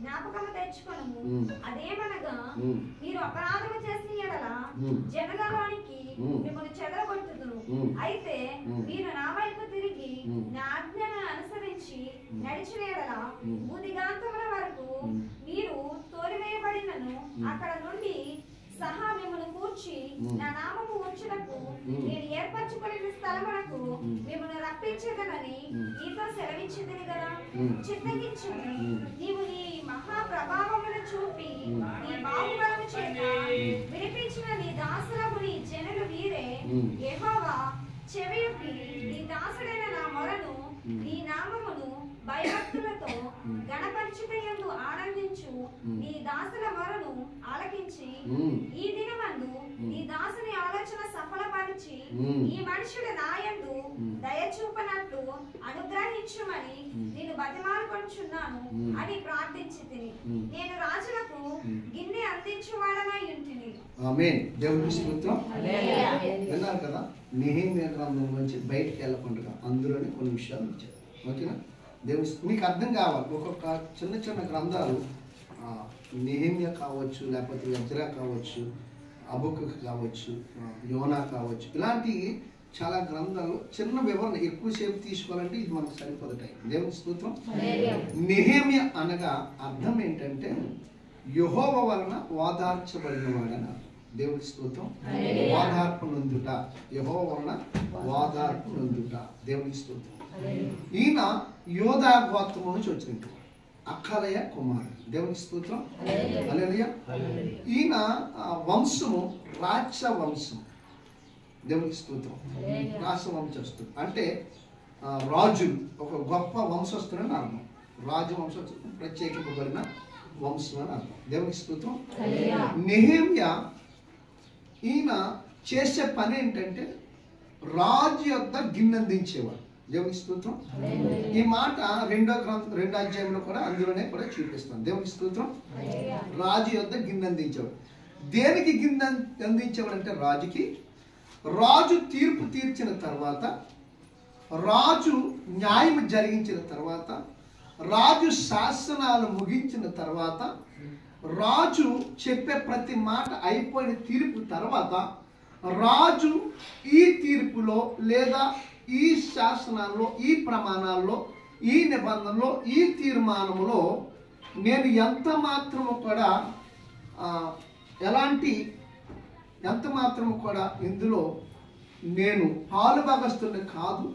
జ్ఞాపకము తెచ్చుకొనుము. అదేమనగా మీరు అపరాధము చేసిన యెడల జనులలోనికి మిమ్మల్ని చెదరగొట్టుదును. అయితే మీరు నా వైపు తిరిగి నా ఆజ్ఞను అనుసరించి నడిచిన యెడల భూదిగాంతముల వరకు మీరు తోలివేయబడినను అక్కడ నుండి సహా మిమ్మల్ని కూర్చి నా నామము ఉంచుటకు నేను ఏర్పరచుకున్న స్థలమునకు మిమ్మల్ని రప్పించదనని నీతో సెలవిచ్చింది కదా. చిత్తగించుము. నీవు నీ మహా ప్రభావమును చూపి నీ బాహుబలము చేత వినిపించిన నీ దాసులకు నీ జనులు వీరే. యెహోవా చెవియొగ్గి నీ దాసుడైన నా మొరను నీ నామమును భయభక్తులతో గణపరచుటయందు ఆనందించు నీ దాసుల మొరను ఆలకించి ఈ దినమందు నీ దాసుని ఆలోచన సఫలపరిచి ఈ మనుషుడు నాయందు దయచూపనట్లు అనుగ్రహించుమని నేను బతిమాలుకొనుచున్నాను అని ప్రార్థించితిని. నేను రాజులకు గిన్నె అందించువాడనై ఉంటిని. ఆమేన్. దేవునికి స్తోత్రం. విన్నారు కదా, నెహెమ్యా గ్రంథం నుంచి బయటికి వెళ్ళకుండా అందులోనే కొన్ని విషయాలు ఇచ్చారు. ఓకేనా? దేవుని మీకు అర్థం కావాలి. ఒక్కొక్క చిన్న చిన్న గ్రంథాలు నెహెమ్యా కావచ్చు, లేకపోతే ఎజ్రా కావచ్చు, హబక్కూకు కావచ్చు, యోనా కావచ్చు, ఇలాంటి చాలా గ్రంథాలు చిన్న వివరణ ఎక్కువసేపు తీసుకోవాలంటే ఇది మనకు సరిపోదు టైం. దేవుని స్తోత్రం. నెహెమ్యా అనగా అర్థం ఏంటంటే యెహోవా వలన ఓదార్చబడిన వాడని. దేవుని స్తోత్రం. ఓదార్పు నొందుట, యెహోవా వలన ఓదార్పు నొందుట. దేవుని స్తోత్రం. ఈయన యోధా గోత్రము నుంచి వచ్చినట్టు అక్కలయ కుమారుడు. దేవునికి స్తోత్రం. హల్లెలూయా. ఈయన వంశము రాక్ష వంశం. దేవునికి స్తోత్రం. రాక్ష వంశస్థుడు అంటే రాజు, ఒక గొప్ప వంశస్థుడని అర్థం. రాజు వంశస్థుడు ప్రత్యేకింపబడిన వంశం అని అర్థం. దేవునికి స్తోత్రం. నెహెమ్యా ఈయన చేసే పని ఏంటంటే రాజు యొక్క గిన్నెందించేవాడు. దేవునికి స్తోత్రం. ఈ మాట రెండో అధ్యాయంలో కూడా అందులోనే కూడా చూపిస్తాం. దేవునికి స్తోత్రం. రాజు యొక్క గిన్నె అందించేవాడు. దేనికి గిన్నె అందించేవాడు అంటే రాజు తీర్పు తీర్చిన తర్వాత, రాజు న్యాయం జరిగించిన తర్వాత, రాజు శాసనాలు ముగించిన తర్వాత, రాజు చెప్పే ప్రతి మాట అయిపోయిన తీర్పు తర్వాత రాజు ఈ తీర్పులో లేదా ఈ శాసనాల్లో, ఈ ప్రమాణాల్లో, ఈ నిబంధనలో, ఈ తీర్మానంలో నేను ఎంత మాత్రము కూడా ఇందులో నేను పాలుభాగస్తుని కాదు,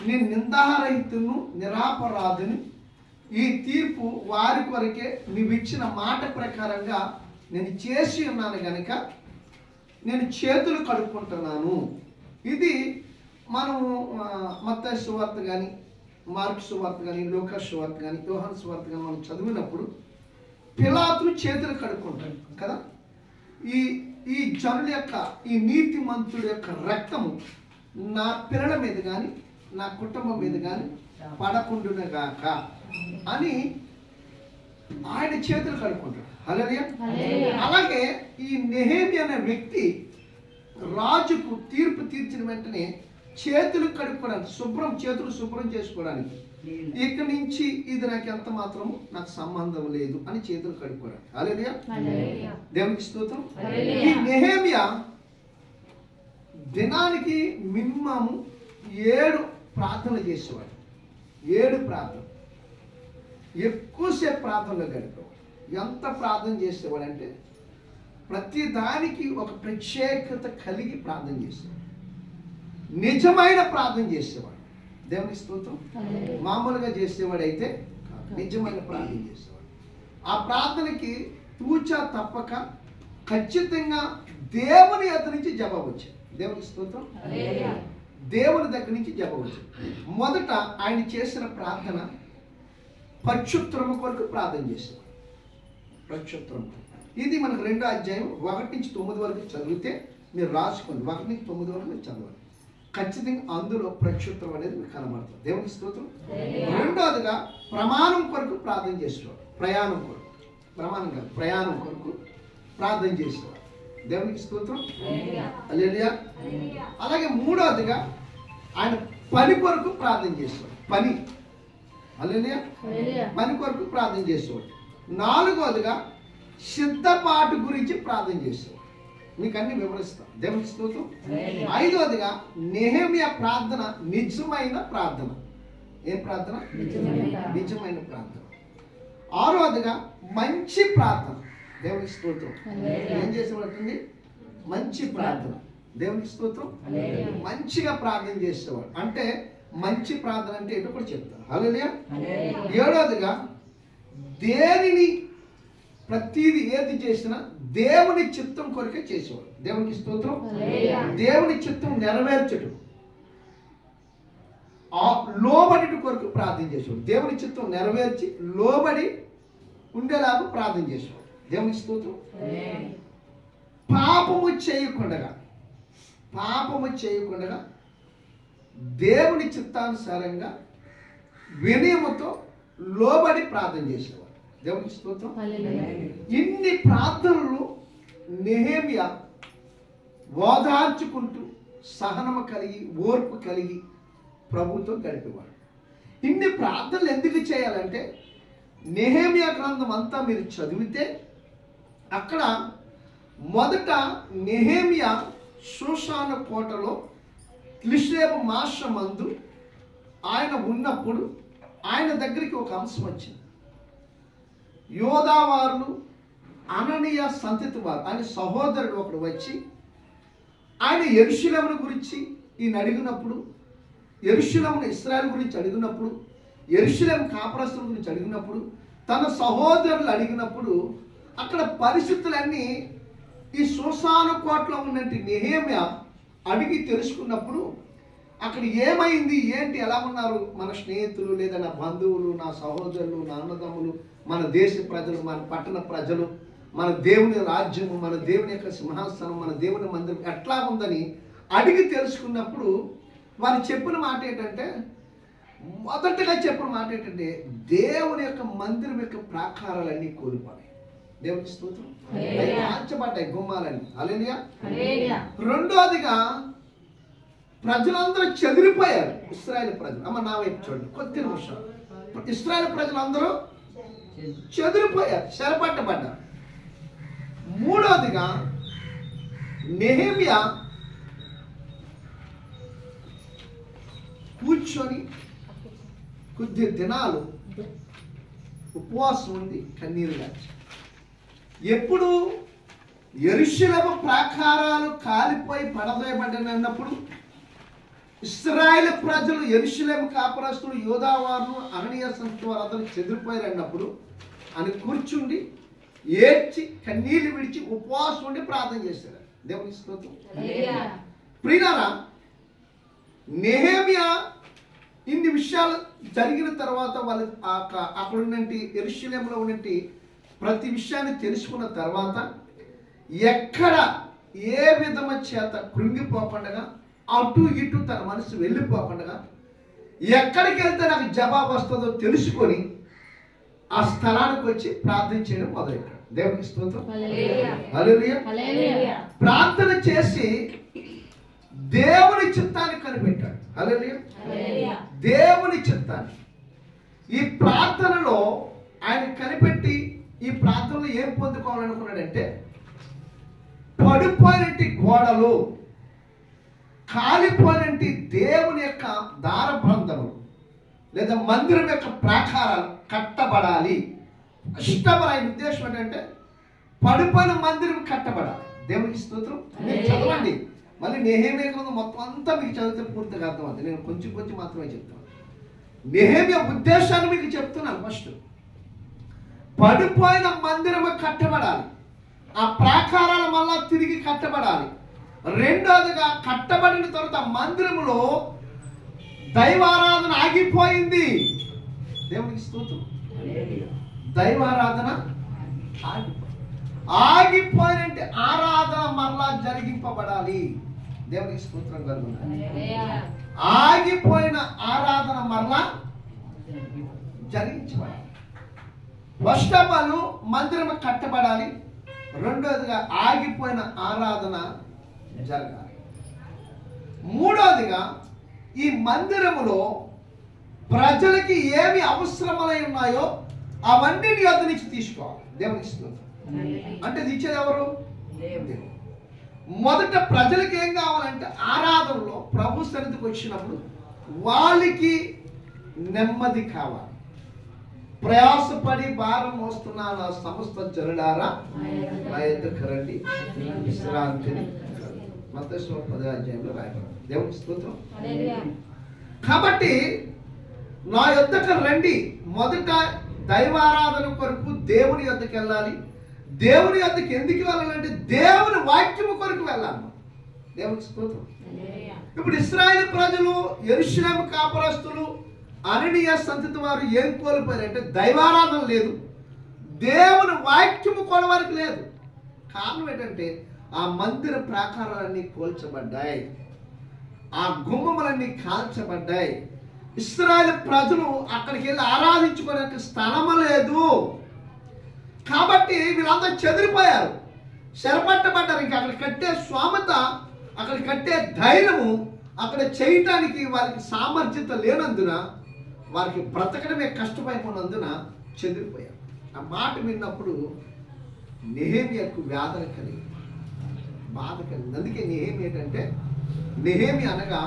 నేను నిందారహితును, నిరాపరాధుని, ఈ తీర్పు వారి కొరకే నీవు ఇచ్చిన మాట ప్రకారంగా నేను చేసి ఉన్నాను కనుక నేను చేతులు కడుక్కుంటున్నాను. ఇది మనము మత్తయి సువార్త కానీ, మార్కు సువార్త కానీ, లూకా సువార్త కానీ, యోహాను సువార్త కానీ మనం చదివినప్పుడు పిలాతు చేతులు కడుక్కుంటాడు కదా. ఈ జనుల యొక్క, ఈ నీతిమంతుడి యొక్క రక్తము నా పిల్లల మీద కానీ, నా కుటుంబం మీద కానీ పడకుండునగాక అని ఆయన చేతులు కడుక్కుంటాడు. హల్లెలూయా. అలాగే ఈ నెహెమ్యా అనే వ్యక్తి రాజుకు తీర్పు తీర్చిన వెంటనే చేతులు కడుక్కోవడానికి, చేతులు శుభ్రం చేసుకోవడానికి, ఇక్కడి నుంచి ఇది నాకు ఎంత మాత్రము నాకు సంబంధం లేదు అని చేతులు కడుక్కోవడానికి. హల్లెలూయా. దేవునికి స్తోత్రం. ఈ నెహెమ్యా దినానికి మినిమం 7 ప్రార్థనలు చేసేవాడు. 7 ప్రార్థన, ఎక్కువసేపు ప్రార్థనలో గడిపేవాడు. ఎంత ప్రార్థన చేసేవాడు అంటే ప్రతి దానికి ఒక ప్రత్యేకత కలిగి ప్రార్థన చేసేవాడు. నిజమైన ప్రార్థన చేసేవాడు. దేవునికి స్తోత్రం. మామూలుగా చేసేవాడైతే నిజమైన ప్రార్థన చేసేవాడు. ఆ ప్రార్థనకి తూచా తప్పక ఖచ్చితంగా దేవుని దగ్గర నుంచి జవాబు వచ్చేది. దేవునికి స్తోత్రం. దేవుని దగ్గర నుంచి జవాబు వచ్చేది. మొదట ఆయన చేసిన ప్రార్థన ప్రత్యుత్తరము కొరకు ప్రార్థన చేసేవాడు. ప్రత్యుత్తరం ఇది మనకు 2వ అధ్యాయం 1 నుంచి 9 వరకు చదివితే మీరు రాసుకోండి. 1 నుంచి 9 వరకు మీరు చదవాలి. ఖచ్చితంగా అందులో ప్రత్యుత్తరం అనేది మీకు కనబడుతుంది. దేవునికి స్తోత్రం. రెండవదిగా ప్రమాణం కొరకు ప్రార్థన చేసేవాడు. ప్రయాణం కొరకు, ప్రమాణం కాదు, ప్రయాణం కొరకు ప్రార్థన చేసేవాడు. దేవునికి స్తోత్రం. హల్లెలూయా. అలాగే మూడవదిగా ఆయన పని కొరకు ప్రార్థన చేసేవాడు. పని. హల్లెలూయా. పని కొరకు ప్రార్థన చేసేవాడు. నాలుగోదిగా సిద్ధపాటు గురించి ప్రార్థన చేసేవాడు. మీకు అన్ని వివరిస్తాం. దేవునికి స్తోత్రం. ఐదోదిగా నెహెమ్యా ప్రార్థన నిజమైన ప్రార్థన. ఏం ప్రార్థన? నిజమైన ప్రార్థన. ఆరోదిగా మంచి ప్రార్థన. దేవునికి స్తోత్రం. ఏం చేసేవాడుతుంది? మంచి ప్రార్థన. దేవునికి స్తోత్రం. మంచిగా ప్రార్థన చేసేవాడు. అంటే మంచి ప్రార్థన అంటే ఏంటో కూడా చెప్తాను. హల్లెలూయా. ఏడోదిగా దేనిని ప్రతిదీ ఏది చేసినా దేవుని చిత్తం కొరకే చేసేవాడు. దేవునికి స్తోత్రం. దేవుని చిత్తం నెరవేర్చడం, లోబడి కొరకు ప్రార్థన చేసేవాడు. దేవుని చిత్తం నెరవేర్చి లోబడి ఉండేలాగా ప్రార్థన చేసేవాడు. దేవునికి స్తోత్రం. పాపము చేయకుండా దేవుని చిత్తానుసారంగా వినయముతో లోబడి ప్రార్థన చేసేవాడు. దేవునికి స్తోత్రం. ఇన్ని ప్రార్థనలు నెహెమ్యా ఓదార్చుకుంటూ సహనము కలిగి ఓర్పు కలిగి ప్రభుతో గడిపేవాడు. ఇన్ని ప్రార్థనలు ఎందుకు చేయాలంటే నెహెమ్యా గ్రంథం అంతా మీరు చదివితే అక్కడ మొదట నెహెమ్యా షూషాను కోటలో కిలిషేబు మాసమందు ఆయన ఉన్నప్పుడు ఆయన దగ్గరికి ఒక అంశం వచ్చింది. యోధావారులు అననీయ సంతతి వారు, ఆయన సహోదరుడు ఒకడు వచ్చి ఆయన యెరూషలేము గురించి ఈయన అడిగినప్పుడు, యెరూషలేము ఇశ్రాయేలు గురించి అడిగినప్పుడు, యెరూషలేము కాపురస్తుల గురించి అడిగినప్పుడు, తన సహోదరులు అడిగినప్పుడు అక్కడ పరిస్థితులన్నీ ఈ షూషాను కోటలో ఉన్నట్టు నెహెమ్యా అడిగి తెలుసుకున్నప్పుడు అక్కడ ఏమైంది, ఏంటి, ఎలా ఉన్నారు మన స్నేహితులు, లేదా నా బంధువులు, నా సహోదరులు, నా అన్నదమ్ములు, మన దేశ ప్రజలు, మన పట్టణ ప్రజలు, మన దేవుని రాజ్యము, మన దేవుని యొక్క సింహాసనం, మన దేవుని మందిరం ఎట్లా ఉందని అడిగి తెలుసుకున్నప్పుడు వారు చెప్పిన మాట ఏంటంటే, మొదటగా చెప్పిన మాట ఏంటంటే దేవుని యొక్క మందిరం యొక్క ప్రాకారాలన్నీ కూలిపోయాయి. దేవుని స్తోత్రం. మార్చబడ్డాయి గుమ్మాలన్నీ. హల్లెలూయా. రెండోదిగా ప్రజలందరూ చెదిరిపోయారు. ఇశ్రాయేలు ప్రజలు, అమ్మ నా వైపు చూడండి కొద్ది నిమిషం. ఇశ్రాయేలు ప్రజలందరూ చెదిరిపోయారు, చెరపట్టబడ్డారు. మూడోదిగా నెహెమ్యా కూర్చొని కొద్ది దినాలు ఉపవాసం ఉండి కన్నీరు గార్చి, ఎప్పుడు యెరూషలేము ప్రాకారాలు కాలిపోయి పడదోయబడ్డానన్నప్పుడు ఇశ్రాయేలు ప్రజలు, యెరూషలేము కాపురస్తులు, యోధావారు, అననీయ సంతతి వారు అందరూ చెదిరిపోయారు అన్నప్పుడు అని కూర్చుండి ఏడ్చి కన్నీళ్లు విడిచి ఉపవాసం ఉండి ప్రార్థన చేశారు. దేవుని స్తోత్రం. ప్రియులారా, నెహెమ్యా ఇన్ని విషయాలు జరిగిన తర్వాత వాళ్ళు అక్కడ ఉన్నటి యెరూషలేములో ఉన్నటి ప్రతి విషయాన్ని తెలుసుకున్న తర్వాత ఎక్కడ ఏ విధమ చేత కృంగిపోకుండా, అటు ఇటు తన మనసు వెళ్ళిపోకుండా, ఎక్కడికి వెళ్తే నాకు జవాబు వస్తుందో తెలుసుకొని ఆ స్థలానికి వచ్చి ప్రార్థన చేయడం మొదలెట్టాడు. దేవునికి స్తోత్రం. హల్లెలూయా. ప్రార్థన చేసి దేవుని చిత్తాన్ని కనిపెట్టాడు. హల్లెలూయా. దేవుని చిత్తాన్ని ఈ ప్రార్థనలో ఆయన కనిపెట్టి ఈ ప్రార్థనలో ఏం పొందుకోవాలనుకున్నాడంటే, పడిపోయినట్టి గోడలు, కాలిపోయినట్టి దేవుని యొక్క దారబంధములు లేదా మందిరం యొక్క ప్రాకారాలు కట్టబడాలి. ఇష్టమైన ఉద్దేశం ఏంటంటే పడిపోయిన మందిరం కట్టబడాలి. దేవునికి స్తోత్రం. మీరు చదవండి, మళ్ళీ నెహెమ్యా గ్రంథం మొత్తం అంతా మీకు చదివితే పూర్తిగా అర్థమవుతుంది. నేను కొంచెం కొంచెం మాత్రమే చెప్తాను. నెహెమ్యా ఉద్దేశాన్ని మీకు చెప్తున్నాను. ఫస్ట్ పడిపోయిన మందిరము కట్టబడాలి, ఆ ప్రాకారాలు మళ్ళా తిరిగి కట్టబడాలి. రెండోదిగా కట్టబడిన తర్వాత మందిరములో దైవారాధన ఆగిపోయింది. దేవునికి స్తోత్రం. దైవారాధన ఆగిపోయినంటే ఆరాధన మరలా జరిగింపబడాలి. దేవునికి స్తోత్రం కలుగుతుంది. ఆగిపోయిన ఆరాధన మరలా జరిగించబడాలి. ఫస్ట్ ఆఫ్ ఆల్ మందిరం కట్టబడాలి. రెండోదిగా ఆగిపోయిన ఆరాధన జరగాలి. మూడోదిగా ఈ మందిరములో ప్రజలకి ఏమి అవసరమై ఉన్నాయో అవన్నీ నీ వద్ద నుంచి తీసుకోవాలి. దేవునికి స్తోత్రం. అంటే ఇది ఇచ్చేది ఎవరు? దేవుడు. మొదట ప్రజలకు ఏం కావాలంటే ఆరాధనలో ప్రభు సన్నిధికి వచ్చినప్పుడు వాళ్ళకి నెమ్మది కావాలి. ప్రయాసపడి భారం మోస్తున్న నా సమస్త జనులారా నా యొద్దకు రండి, విశ్రాంతిని. మత్తయి 10వ రాయబడింది. దేవునికి స్తోత్రం. కాబట్టి నా యొద్దకు రండి. మొదట దైవారాధన కొరకు దేవుని యొద్దకు వెళ్ళాలి. దేవుని యొద్దకు ఎందుకు వెళ్ళాలంటే దేవుని వాక్యము కొరకు వెళ్ళాలి. దేవునికి స్తోత్రం. ఇప్పుడు ఇశ్రాయేలు ప్రజలు, యెరూషలేము కాపురస్తులు, అననీయ సంతతి వారు ఏం కోల్పోయారంటే దైవారాధన లేదు, దేవుని వాక్యము కొనవరకు లేదు. కారణం ఏంటంటే ఆ మందిర ప్రాకారాలన్నీ కూల్చబడ్డాయి, ఆ గుమ్మములన్నీ కాల్చబడ్డాయి. ఇశ్రాయేలు ప్రజలు అక్కడికి వెళ్ళి ఆరాధించుకోవడానికి స్థలము లేదు. కాబట్టి వీళ్ళందరూ చెదిరిపోయారు, చెరపట్టబడ్డారు. ఇంకా అక్కడ కట్టే స్వామత, అక్కడ కట్టే ధైర్యము, అక్కడ చేయటానికి వారికి సామర్థ్యత లేనందున, వారికి బ్రతకడమే కష్టమైపోయినందున చెదిరిపోయారు. ఆ మాట విన్నప్పుడు నెహెమీయాకు వేదన కలిగింది, బాధ కలిగింది. అందుకే నెహెమీ ఏంటంటే, నెహెమీ అనగా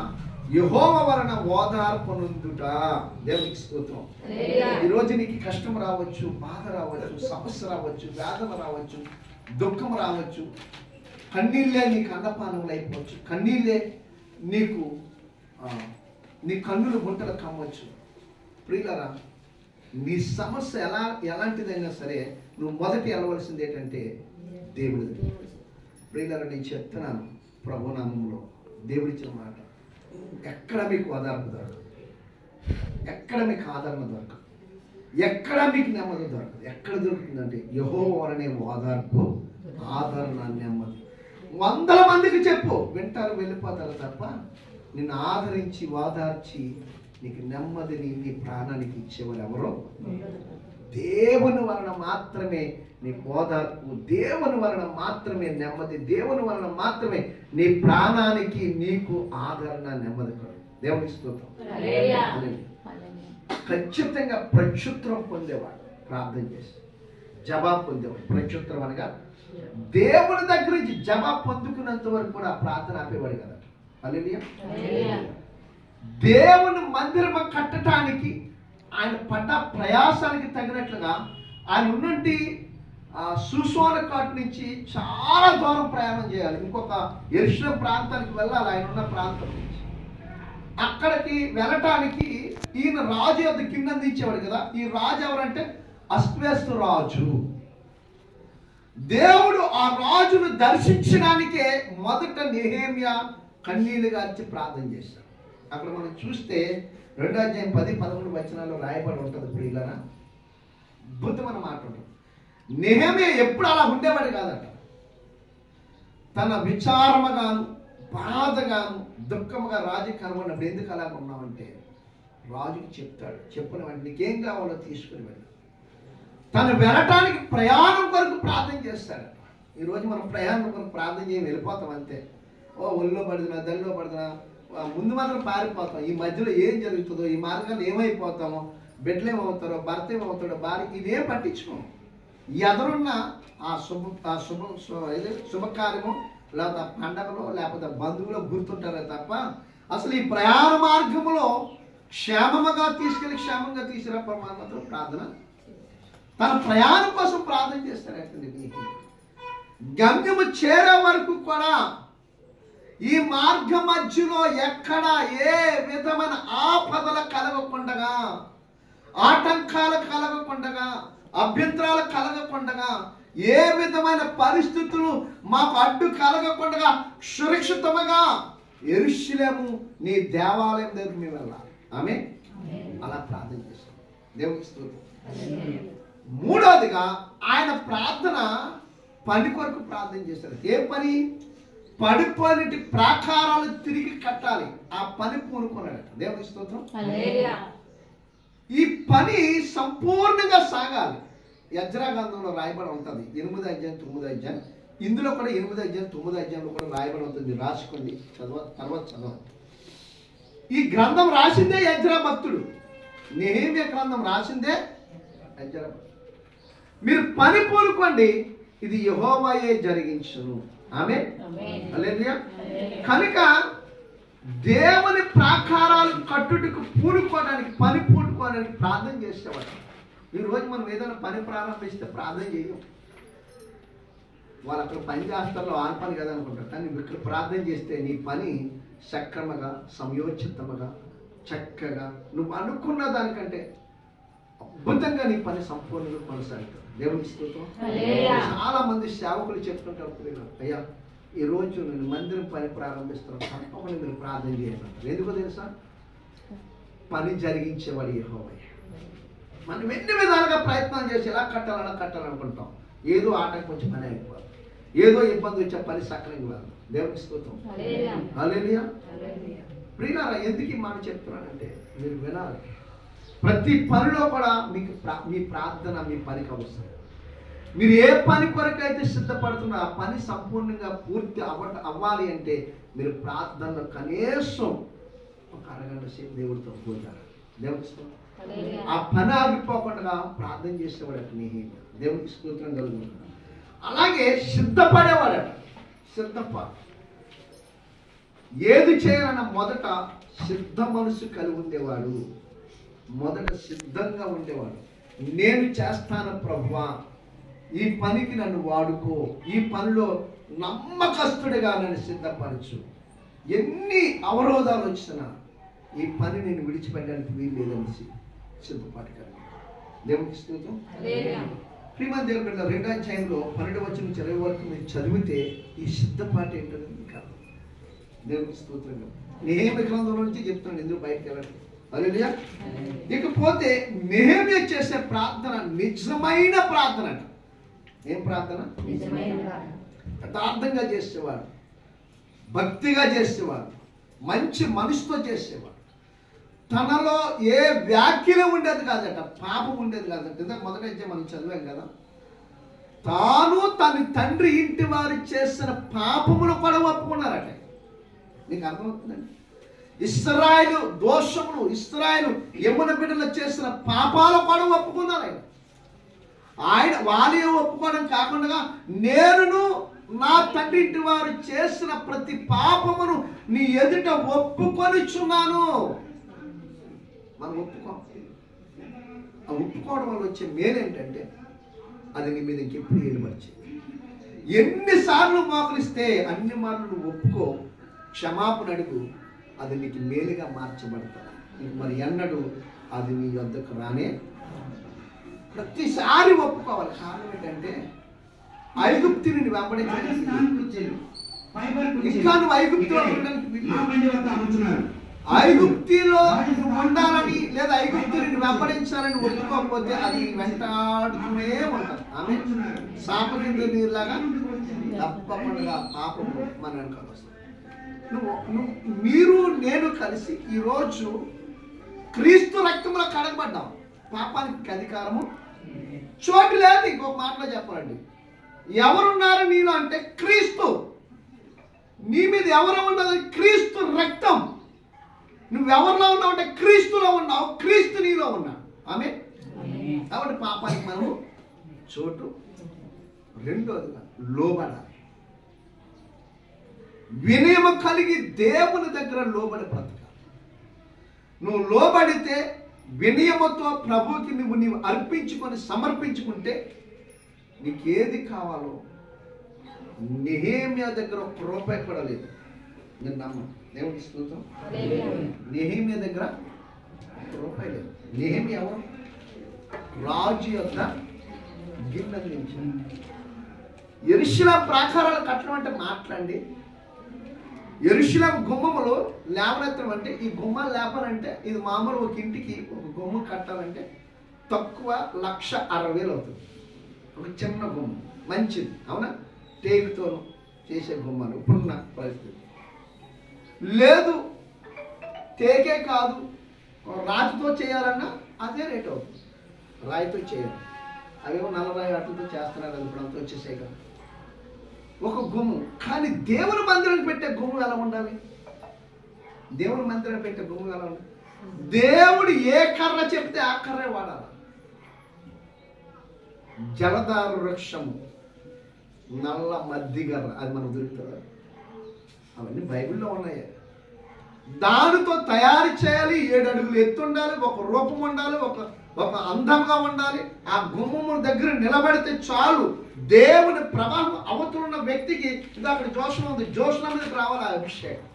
యెహోవా వలన ఓదార్పు నొందుట. దేవునికి స్తోత్రం. ఈరోజు నీకు కష్టం రావచ్చు, బాధ రావచ్చు, సమస్య రావచ్చు, వేదన రావచ్చు, దుఃఖం రావచ్చు, కన్నీళ్ళే నీకు అన్నపానములు అయిపోవచ్చు, కన్నీళ్ళే నీకు నీ కన్నులు గుంటలు కమ్మవచ్చు. ప్రియులారా, నీ సమస్య ఎలాంటిదైనా సరే నువ్వు మొదటి వెళ్ళవలసింది ఏంటంటే దేవుడి దగ్గర. ప్రియులారా, నేను చెప్తున్నాను ప్రభు నామములో, దేవుడిచ్చిన మాట, ఎక్కడ మీకు ఓదార్పు దొరకదు, ఎక్కడ మీకు ఆదరణ దొరకదు, ఎక్కడ మీకు నెమ్మది దొరకదు. ఎక్కడ దొరుకుతుందంటే యెహోవా అనే ఓదార్పు, ఆదరణ, నెమ్మది. 100 మందికి చెప్పు, వింటారు, వెళ్ళిపోతారు తప్ప నిన్ను ఆదరించి ఓదార్చి నీకు నెమ్మదిని నీ ప్రాణానికి ఇచ్చేవారు ఎవరో దేవుని వలన మాత్రమే నీకు ఓదార్పు, దేవుని వలన మాత్రమే నెమ్మది, దేవుని వలన మాత్రమే నీ ప్రాణానికి నీకు ఆదరణ, నెమ్మది కలుగు. దేవునికి స్తోత్రం. ఖచ్చితంగా ప్రత్యుత్తరం పొందేవాడు ప్రార్థన చేసి, జవాబు పొందేవాడు. ప్రత్యుత్తరం అనగా దేవుని దగ్గర నుంచి జవాబు పొందుకున్నంత వరకు కూడా ప్రార్థన ఆపేవాడు కదా. హల్లెలూయా. దేవుని మందిరం కట్టడానికి ఆయన పడ్డ ప్రయాసానికి తగినట్లుగా ఆయన ఉన్నంటి సుసోన కాటు నుంచి చాలా దూరం ప్రయాణం చేయాలి. ఇంకొక యెరూషలేము ప్రాంతానికి వెళ్ళాలి. ఆయన ఉన్న ప్రాంతం నుంచి అక్కడికి వెళ్ళటానికి ఈయన రాజు యొద్ద కిందందించేవాడు కదా. ఈ రాజు ఎవరంటే అశ్వేస్తు రాజు. దేవుడు ఆ రాజును దర్శించడానికే మొదట నెహెమ్యా కన్నీళ్లు గార్చి ప్రార్థన చేశాడు. అక్కడ మనం చూస్తే 2వ అధ్యాయం 10-11 వచనాల్లో రాయబడి ఉంటుంది. ప్రియులారా, అద్భుతమైన మాట ఉంటుంది. నెహెమ్యా ఎప్పుడు అలా ఉండేవాడు కాదట. తన విచారముగాను, బాధగాను, దుఃఖముగా రాజు కనబడినప్పుడు ఎందుకు అలా ఉన్నామంటే రాజుకి చెప్తాడు. చెప్పిన వాడిని నీకేం కావాలో తీసుకుని వెళ్ళి తను వెళ్ళటానికి ప్రయాణం కొరకు ప్రార్థన చేస్తాడు. ఈరోజు మనం ప్రయాణం కొరకు ప్రార్థన చేసి వెళ్ళిపోతాం అంతే. ఒళ్ళో పడుతున్నా, దల్లో పడుతున్నా, ముందు మాత్రం పారిపోతాం. ఈ మధ్యలో ఏం జరుగుతుందో, ఈ మార్గాన్ని ఏమైపోతామో, బిడ్డలు ఏమవుతారో, భర్త ఏమవుతాడో, భార్య, ఇదేం పట్టించుకోము. ఎదురున్న ఆ శుభకార్యము, లేకపోతే పండగలో, లేకపోతే బంధువులో గుర్తుంటారే తప్ప అసలు ఈ ప్రయాణ మార్గంలో క్షేమంగా తీసుకెళ్ళి క్షేమంగా తీసుకురా మాత్రం ప్రార్థన, తన ప్రయాణం కోసం ప్రార్థన చేస్తాడు. గమ్యము చేరే వరకు కూడా ఈ మార్గ మధ్యలో ఎక్కడ ఏ విధమైన ఆపదలు కలగకుండగా, ఆటంకాలు కలగకుండగా, అభ్యంతరాలు కలగకుండగా, ఏ విధమైన పరిస్థితులు మాకు అడ్డు కలగకుండగా సురక్షితముగా యెరూషలేము నీ దేవాలయం దగ్గర మేము వెళ్ళాలి. ఆమె అలా ప్రార్థన చేస్తాం. దేవునికి స్తోత్రం. మూడవదిగా ఆయన ప్రార్థన పని కొరకు ప్రార్థన చేశారు. ఏ పని? పడిపోయినటి ప్రాకారాలు తిరిగి కట్టాలి. ఆ పని పూనుకున్నాడట. దేవునికి స్తోత్రం. ఈ పని సంపూర్ణంగా సాగాలి. యెజ్రా గ్రంథంలో రాయబడి ఉంటుంది. 8వ అధ్యాయం 9వ అధ్యాయం. ఇందులో కూడా 8వ అధ్యాయం 9వ అధ్యాయంలో కూడా రాయబడి ఉంటుంది. రాసుకోండి, తర్వాత చదవండి. ఈ గ్రంథం రాసిందే యెజ్రా భక్తుడు. నెహెమ్యా గ్రంథం రాసిందే మీరు పని పూనుకోండి, ఇది యెహోవాయే జరిగించును. ఆమేన్. హల్లెలూయా. కనుక దేవుని ప్రాకారాలు కట్టుటకు పూనుకోవడానికి, పని పూనుకోవడానికి ప్రార్థన చేసేవాడు. ఈరోజు మనం ఏదైనా పని ప్రారంభిస్తే ప్రార్థన చేయం. వాళ్ళు అక్కడ పని చేస్తారు, ఆ పని కదా అనుకుంటారు. కానీ ఇక్కడ ప్రార్థన చేస్తే నీ పని సక్రమంగా, సమయోచితముగా, చక్కగా, నువ్వు అనుకున్న దానికంటే అద్భుతంగా నీ పని సంపూర్ణంగా కొనసాగుతుంది. దేవుని స్తుతం. చాలా మంది సేవకులు చెప్తుంటారు, అయ్యా ఈరోజు నేను మందిరం పని ప్రారంభిస్తున్నాను, తప్పకుండా మీరు ప్రార్థన చేయాలంటారు. ఎందుకో తెలుసా? పని జరిగించేవాడు యెహోవాయే. మనం ఎన్ని విధాలుగా ప్రయత్నం చేసి ఎలా కట్టాలనుకుంటాం. ఏదో ఆటకు వచ్చి పని అయిపోవాలి, ఏదో ఇబ్బంది వచ్చే పని సక్రంగా కాదు. దేవుని స్తుతం. హల్లెలూయా. ప్రియులారా, ఎందుకు ఈ మాట చెప్తున్నానంటే మీరు వినాలి. ప్రతి పనిలో కూడా మీకు మీ ప్రార్థన మీ పనికి అవసరం. మీరు ఏ పని కొరకైతే సిద్ధపడుతున్నారో ఆ పని సంపూర్ణంగా పూర్తి అవ్వాలి అంటే మీరు ప్రార్థనలో కనీసం ఒక అరగంట సేపు దేవుడితో పోతారు. దేవుడితో ఆ పని ఆగిపోకుండా ప్రార్థన చేసేవాడట నెహెమ్యా. దేవునికి స్తోత్రం కలుగుతుంది. అలాగే సిద్ధపడేవాడట. ఏది చేయాలన్న మొదట సిద్ధ మనసు కలిగి ఉండేవాడు. మొదట సిద్ధంగా ఉండేవాడు. నేను చేస్తాను ప్రభువా, ఈ పనికి నన్ను వాడుకో, ఈ పనిలో నమ్మకస్తుడిగా నన్ను సిద్ధపరచు. ఎన్ని అవరోధాలు వచ్చినా ఈ పని నేను విడిచిపెట్టడానికి వీలు లేదనేసి సిద్ధపాటు కలిగి దేవునికి స్తోత్రం. ప్రియమైన దేవుని బిడ్డ, 2వ అధ్యాయంలో 12వ వచనం నుంచి 20 వరకు మీరు చదివితే ఈ సిద్ధపాటు ఏంటో కాదు. దేవునికి స్తోత్రం. నెహెమ్యా గ్రంథంలో నుంచి చెప్తున్నాను, ఎందుకు బయటకు వెళ్ళండి. హల్లెలూయా. ఇకపోతే నెహెమ్యా చేసే ప్రార్థన నిజమైన ప్రార్థన. ఏం ప్రార్థన? యథార్థంగా చేసేవాడు, భక్తిగా చేసేవాడు, మంచి మనసుతో చేసేవాడు. తనలో ఏ వ్యాఖ్యలు ఉండేది కాదట, పాపం ఉండేది కాదట. ఇందాక మొదటైతే మనం చదివాం కదా, తాను తన తండ్రి ఇంటి వారు చేసిన పాపములు కూడా ఒప్పుకున్నారట. నీకు అర్థమవుతుందండి? ఇశ్రాయేలు దోషములు, ఇశ్రాయేలు యెహోవా బిడ్డలు చేసిన పాపాలు కూడా ఒప్పుకున్నారు ఆయన. వాళ్ళే ఒప్పుకోవడం కాకుండా నేను నా తండ్రి ఇంటి వారు చేసిన ప్రతి పాపమును నీ ఎదుట ఒప్పుకొనిచున్నాను. మనం ఒప్పుకోవడం వల్ల వచ్చే మేలేంటంటే అది నీ మీద ఇంకెప్పుడు ఏలుమర్చి. ఎన్నిసార్లు మోకరిస్తే అన్ని మార్లు నువ్వు ఒప్పుకో, క్షమాపణ అడుగు, అది నీకు మేలుగా మార్చబడతాడు. మరి ఎన్నడూ అది నీ వద్దకు రానే. ప్రతిసారి ఒప్పుకోవాలి. కారణం ఏంటంటే ఐగుప్తుని వెంబడించడానికి, ఇంకా నువ్వు ఐగుప్తులో ఐగుప్తిలో ఉండాలని లేదా ఐగుప్తుని వెంబడించాలని ఒప్పుకోకపోతే అది వెంటాడుతూనే ఉంటారు. ఆమె సాపకింద నీరులాగా తప్పకుండా పాపం మన వెనకాల వస్తుంది. మీరు నేను కలిసి ఈరోజు క్రీస్తు రక్తంలో కడగబడ్డాం. పాపానికి అధికారము చోటు లేదు. ఇంకొక మాటలో చెప్పాలండి, ఎవరున్నారు నీలో అంటే క్రీస్తు. నీ మీద ఎవరు ఉన్నది? క్రీస్తు రక్తం. నువ్వెవరిలో ఉన్నావు అంటే క్రీస్తులో ఉన్నావు, క్రీస్తు నీలో ఉన్నావు. ఆమేన్. కాబట్టి పాపానికి మనము చోటు. రెండోదిగా లోబడాలి. వినయం కలిగి దేవుని దగ్గర లోబడి బ్రతకాలి. నువ్వు లోబడితే వినయముతో ప్రభువుకి నీవు అర్పించుకొని సమర్పించుకుంటే నీకేది కావాలో. నెహెమ్యా దగ్గర ఒక్క రూపాయి కూడా లేదు. నేను నమ్మను. దేవుడికి స్తోత్రం. నెహెమ్యా దగ్గర ఒక్క రూపాయి లేదు. నెహెమ్యా ఎవరు? రాజు యొక్క గిన్నె నుంచి యెరూషలేము ప్రాకారాలు కట్టడం అంటే మాట్లాడి, యెరూషలేము గుమ్మములు లేవనెత్తడం అంటే, ఈ గుమ్మాలు లేపాలంటే ఇది మామూలు ఒక ఇంటికి ఒక గుమ్మ కట్టాలంటే తక్కువ 1,60,000 అవుతుంది. ఒక చిన్న గుమ్మ మంచిది, అవునా? టేకుతో చేసే గుమ్మాలు ఇప్పుడున్న పరిస్థితి లేదు. టేకే కాదు, రాతితో చేయాలన్నా అదే రేట్ అవుతుంది. రాయితో చేయాలి, అవేమో నల్లరాయి వాటితో చేస్తున్నారు, అది ఇప్పుడు అంతా వచ్చేసాయి కదా. ఒక గుమ్ము. కానీ దేవుని మందిరానికి పెట్టే గుమ్ము ఎలా ఉండాలి? దేవుని మందిరానికి పెట్టే గుమ్ము ఎలా ఉండాలి? దేవుడు ఏ కర్ర చెప్తే ఆ కర్రే వాడాలి. జలదారు వృక్షము, నల్ల మద్దిగర్ర, అది మనకు దొరుకుతుందా? అవన్నీ బైబిల్లో ఉన్నాయి. దానితో తయారు చేయాలి. 7 అడుగులు ఎత్తు ఉండాలి, ఒక రూపం ఉండాలి, ఒక అందంగా ఉండాలి. ఆ గుమ్మము దగ్గర నిలబడితే చాలు, దేవుని ప్రభావం అవతలున్న వ్యక్తికి ఇది అక్కడ జోషం ఉంది, జోషం మీదకి రావాలి ఆ అభిషేకం.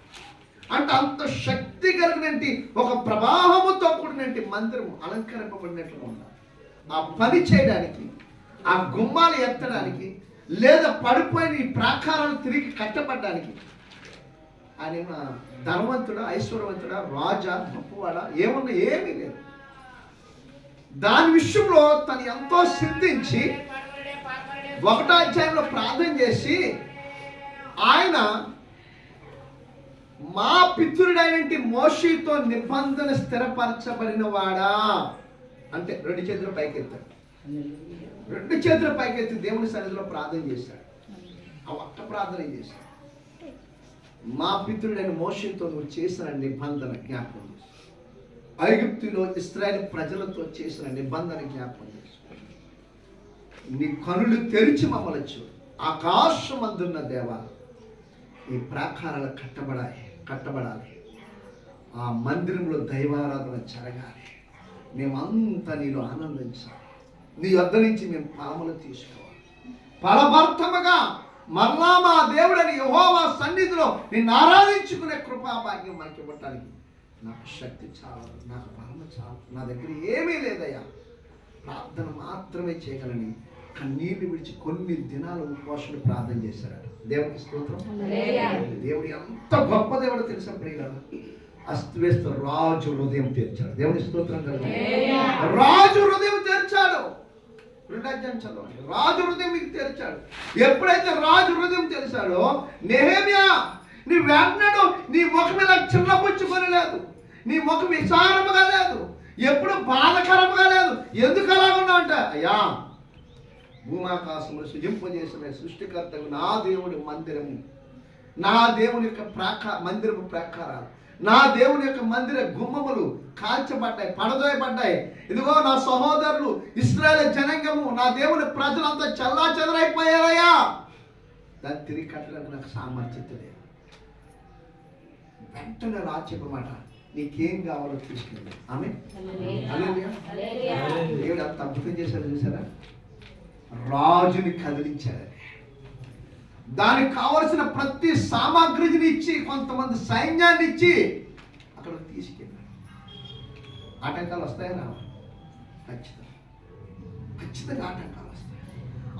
అంటే అంత శక్తి కలిగినట్టు ఒక ప్రవాహముతో కూడినట్టు మందిరం అలంకరింపబడినట్లుగా ఉండాలి. ఆ పని చేయడానికి, ఆ గుమ్మాలు ఎత్తడానికి, లేదా పడిపోయిన ఈ ప్రాకారాలు తిరిగి కట్టబడ్డానికి ఆయన ధనవంతుడా, ఐశ్వర్యవంతుడా, రాజా, గొప్పవాడా, ఏమన్నా ఏమీ లేదు. దాని విషయంలో తను ఎంతో సిద్ధించి 1వ అధ్యాయంలో ప్రార్థన చేసి ఆయన మా పితరుడైన మోషేతో నిబంధన స్థిరపరచబడిన వాడా అంటే 2 చేతులు పైకెత్తాడు. 2 చేతులు పైకెత్తి దేవుని సన్నిధిలో ప్రార్థన చేశాడు. ఆ ఒక్క ప్రార్థన చేశాడు. మా పితరుడైన మోషేతో నువ్వు చేసిన నిబంధన జ్ఞాపకం చేసు, ఐగుప్తులో ఇశ్రాయేలు ప్రజలతో చేసిన నిబంధన జ్ఞాపకం చేసు. నీ కనులు తెరిచి మమ్మల్ని చూడు. ఆకాశమందున్న దేవా, ఈ ప్రాకారాలు కట్టబడాలి. ఆ మందిరంలో దైవారాధన జరగాలి. మేమంతా నీలో ఆనందించాలి. నీ వద్ద నుంచి మేము ఫలములు తీసుకోవాలి. ఫలభర్తముగా మరలా మా దేవుడని యెహోవా సన్నిధిలో నిన్ను ఆరాధించుకునే కృపాభాగ్యం మాకు ఇవ్వటానికి నాకు శక్తి చాలు, నాకు బలము చాలు, నా దగ్గర ఏమీ లేదయ్యా, ప్రార్థన మాత్రమే చేయగలని కన్నీళ్లు విడిచి కొన్ని దినాలు ఉపవాసాలు ప్రార్థన చేశారట. దేవుడికి స్తోత్రం. దేవుడు ఎంత గొప్ప దేవుడో తెలుసా ప్రియులారా? అస్తవ్యస్త రాజు హృదయం తెరిచాడు. దేవుని స్తోత్రం. రాజు హృదయం తెరిచాడు. 2వ అధ్యాయం చదవండి. రాజు హృదయం మీకు తెరిచాడు. ఎప్పుడైతే రాజు హృదయం తెరిచాడో, నెహెమ్యా నీవెన్నడూ నీ ముఖం ఇలా చిన్నపుచ్చుకొని లేదు, నీ ముఖం విచారముగా లేదు, ఎప్పుడు బాధకరముగా లేదు. ఎందుకు అలా ఉన్నావు అంటే, అయ్యా భూమాకాశములు సృజింపజేసిన సృష్టికర్తకు నా దేవుడి మందిరము, నా దేవుని యొక్క మందిరము ప్రాకారాలు, నా దేవుని యొక్క మందిర గుమ్మములు కాల్చబడ్డాయి, పడదోయబడ్డాయి. ఇదిగో నా సహోదరులు ఇశ్రాయేలు జనాంగము, నా దేవుని ప్రజలంతా చల్లా చెదరైపోయారయ్యా. దాన్ని తిరిగి కట్టడానికి నాకు సామర్థ్యత లేదు. వెంటనే రాజు చెప్పమాట, నీకేం కావాలో తీసుకెళ్ళి. ఆమె దేవుడు అంత అద్భుతం చేశాడు చూసారా? రాజుని కదిలించాడు. దానికి కావలసిన ప్రతి సామాగ్రిని ఇచ్చి, కొంతమంది సైన్యాన్ని ఇచ్చి అక్కడ తీసుకెళ్ళాడు. ఆటంకాలు వస్తాయా? ఖచ్చితంగా ఆటంకాలు వస్తాయి.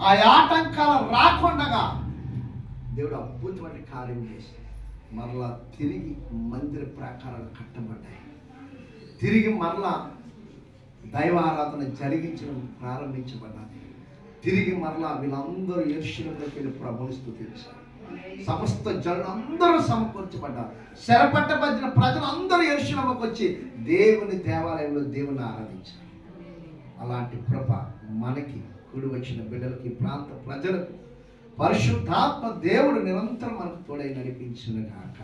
ఆ ఆటంకాలు రాకుండా దేవుడు అద్భుతమైన కార్యం చేసి మరలా తిరిగి మందిర ప్రాకారాలు కట్టబడ్డాయి. తిరిగి మరలా దైవారాధన జరిగించడం ప్రారంభించబడ్డాయి. తిరిగి మరలా వీళ్ళందరూ యెరూషలేములోకి వెళ్ళి ప్రభువుని స్తుతించారు. సమస్త జనులు అందరూ సమకూర్చబడ్డారు. చెరపట్టబడిన ప్రజలందరూ యెరూషలేముకు వచ్చి దేవుని దేవాలయంలో దేవుని ఆరాధించారు. అలాంటి కృప మనకి, కూడి వచ్చిన బిడ్డలకి, ప్రాంత ప్రజలకు పరిశుద్ధాత్మ దేవుడు నిరంతరం మనకు తోడై నడిపించును గాక.